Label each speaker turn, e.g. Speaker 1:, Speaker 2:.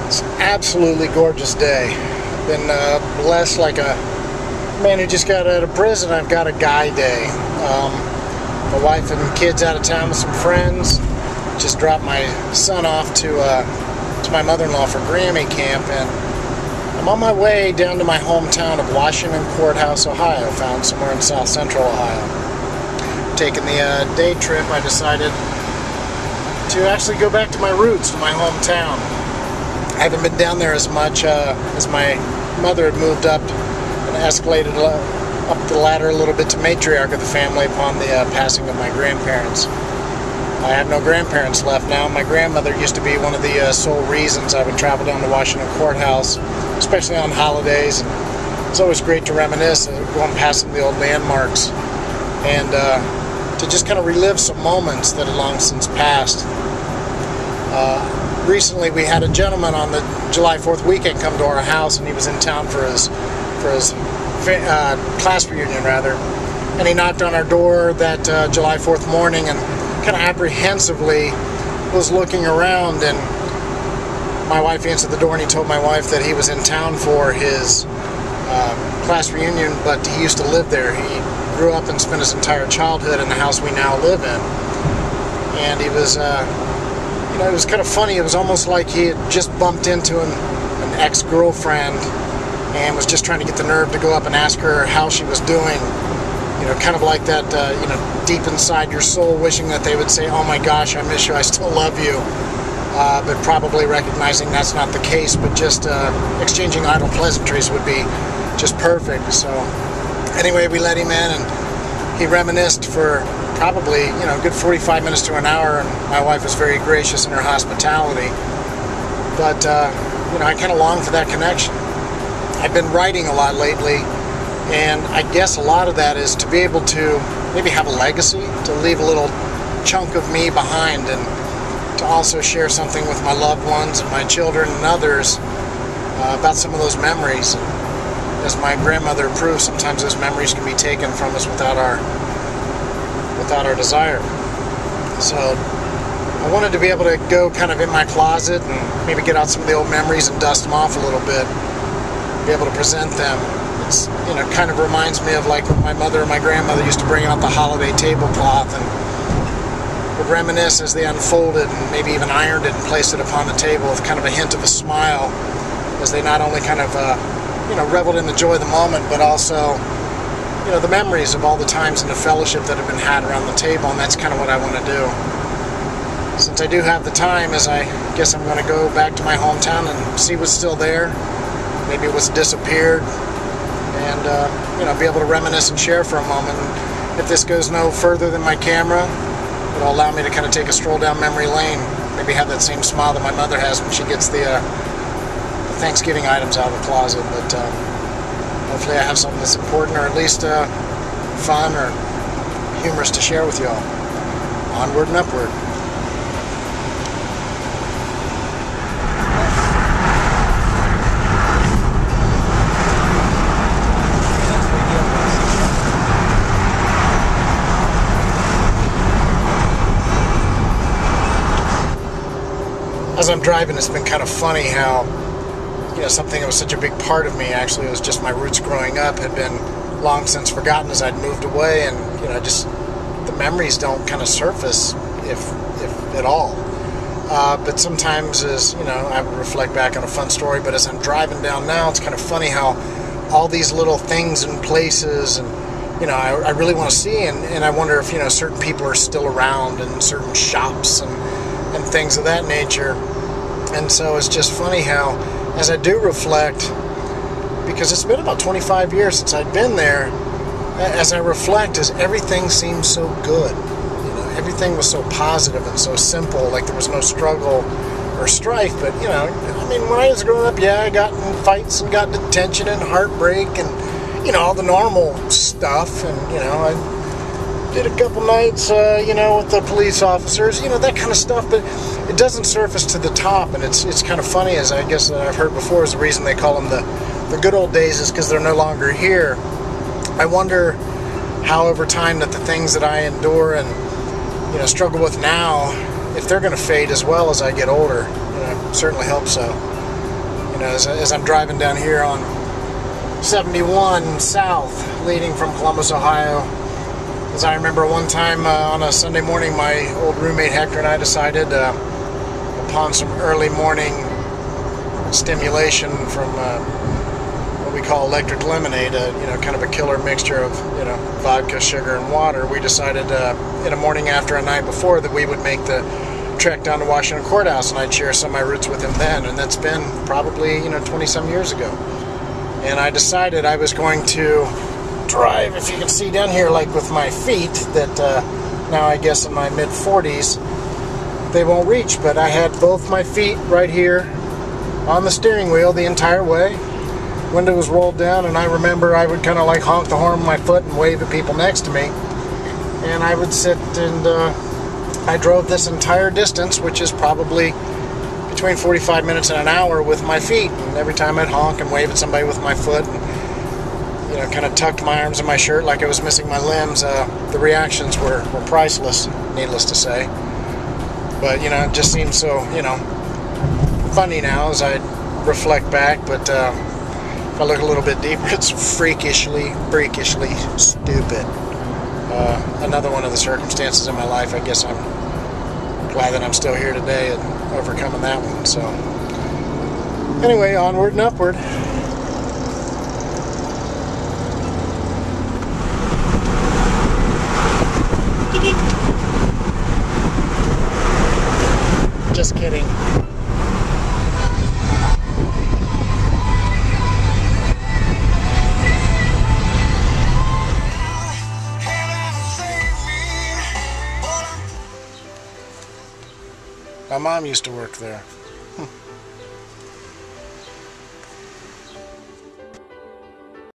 Speaker 1: It's an absolutely gorgeous day. Been blessed like a man who just got out of prison. I've got a guy day. My wife and kids out of town with some friends. Just dropped my son off to my mother-in-law for Grammy camp, and I'm on my way down to my hometown of Washington Courthouse, Ohio, found somewhere in south central Ohio. Taking the day trip, I decided to actually go back to my roots, to my hometown. I haven't been down there as much as my mother had moved up and escalated up the ladder a little bit to matriarch of the family upon the passing of my grandparents. I have no grandparents left now. My grandmother used to be one of the sole reasons I would travel down to Washington Courthouse, especially on holidays. And it's always great to reminisce, going past some of the old landmarks, and to just kind of relive some moments that had long since passed. Recently, we had a gentleman on the July 4th weekend come to our house, and he was in town for his class reunion, rather. And he knocked on our door that July 4th morning, and kind of apprehensively was looking around, and my wife answered the door, and he told my wife that he was in town for his class reunion, but he used to live there. He grew up and spent his entire childhood in the house we now live in. And he was, it was kind of funny. It was almost like he had just bumped into an ex-girlfriend and was just trying to get the nerve to go up and ask her how she was doing. Kind of like that, deep inside your soul, wishing that they would say, "Oh my gosh, I miss you, I still love you," but probably recognizing that's not the case, but just exchanging idle pleasantries would be just perfect. So anyway, we let him in, and he reminisced for probably, a good 45 minutes to an hour, and my wife was very gracious in her hospitality. But, I kind of long for that connection. I've been writing a lot lately, and I guess a lot of that is to be able to maybe have a legacy, to leave a little chunk of me behind, and to also share something with my loved ones and my children and others about some of those memories. As my grandmother proved, sometimes those memories can be taken from us without our desire. So I wanted to be able to go kind of in my closet and maybe get out some of the old memories and dust them off a little bit, be able to present them. It's, kind of reminds me of like when my mother and my grandmother used to bring out the holiday tablecloth and would reminisce as they unfolded, and maybe even ironed it and placed it upon the table with kind of a hint of a smile, as they not only kind of reveled in the joy of the moment, but also the memories of all the times and the fellowship that have been had around the table. And that's kind of what I want to do. Since I do have the time, as I guess I'm going to go back to my hometown and see what's still there, maybe what's disappeared, and be able to reminisce and share for a moment. And if this goes no further than my camera, it'll allow me to kind of take a stroll down memory lane, maybe have that same smile that my mother has when she gets the Thanksgiving items out of the closet. But hopefully I have something that's important, or at least fun or humorous to share with y'all. Onward and upward. As I'm driving, it's been kind of funny how, something that was such a big part of me, actually, it was just my roots growing up, had been long since forgotten as I'd moved away, and, just the memories don't kind of surface, if at all. But sometimes as, I would reflect back on a fun story, but as I'm driving down now, it's kind of funny how all these little things and places, and, I really want to see, and I wonder if, certain people are still around in certain shops and things of that nature. And so it's just funny how, as I do reflect, because it's been about 25 years since I'd been there, as I reflect, as everything seems so good. Everything was so positive and so simple, like there was no struggle or strife. But, when I was growing up, I got in fights and got in detention and heartbreak and, all the normal stuff. And, I did a couple nights, with the police officers, that kind of stuff. But it doesn't surface to the top, and it's kind of funny, as I guess that I've heard before, is the reason they call them the good old days is because they're no longer here. I wonder how over time that the things that I endure and, you know, struggle with now, if they're going to fade as well as I get older. You know, certainly hope so. You know, as I'm driving down here on 71 South, leading from Columbus, Ohio, as I remember one time on a Sunday morning, my old roommate Hector and I decided, upon some early morning stimulation from what we call electric lemonade, you know, kind of a killer mixture of, you know, vodka, sugar, and water, we decided in a morning after a night before that we would make the trek down to Washington Courthouse, and I'd share some of my roots with him then, and that's been probably, you know, 20-some years ago. And I decided I was going to drive, if you can see down here, like with my feet, that now I guess in my mid-40s, they won't reach, but I had both my feet right here on the steering wheel the entire way. Window was rolled down, and I remember I would kind of like honk the horn with my foot and wave at people next to me. And I would sit and I drove this entire distance, which is probably between 45 minutes and an hour with my feet. And every time I'd honk and wave at somebody with my foot and, you know, kind of tucked my arms in my shirt like I was missing my limbs, the reactions were priceless, needless to say. But, you know, it just seems so, you know, funny now as I reflect back. But if I look a little bit deeper, it's freakishly stupid. Another one of the circumstances in my life. I guess I'm glad that I'm still here today and overcoming that one. So anyway, onward and upward. Just kidding. My mom used to work there.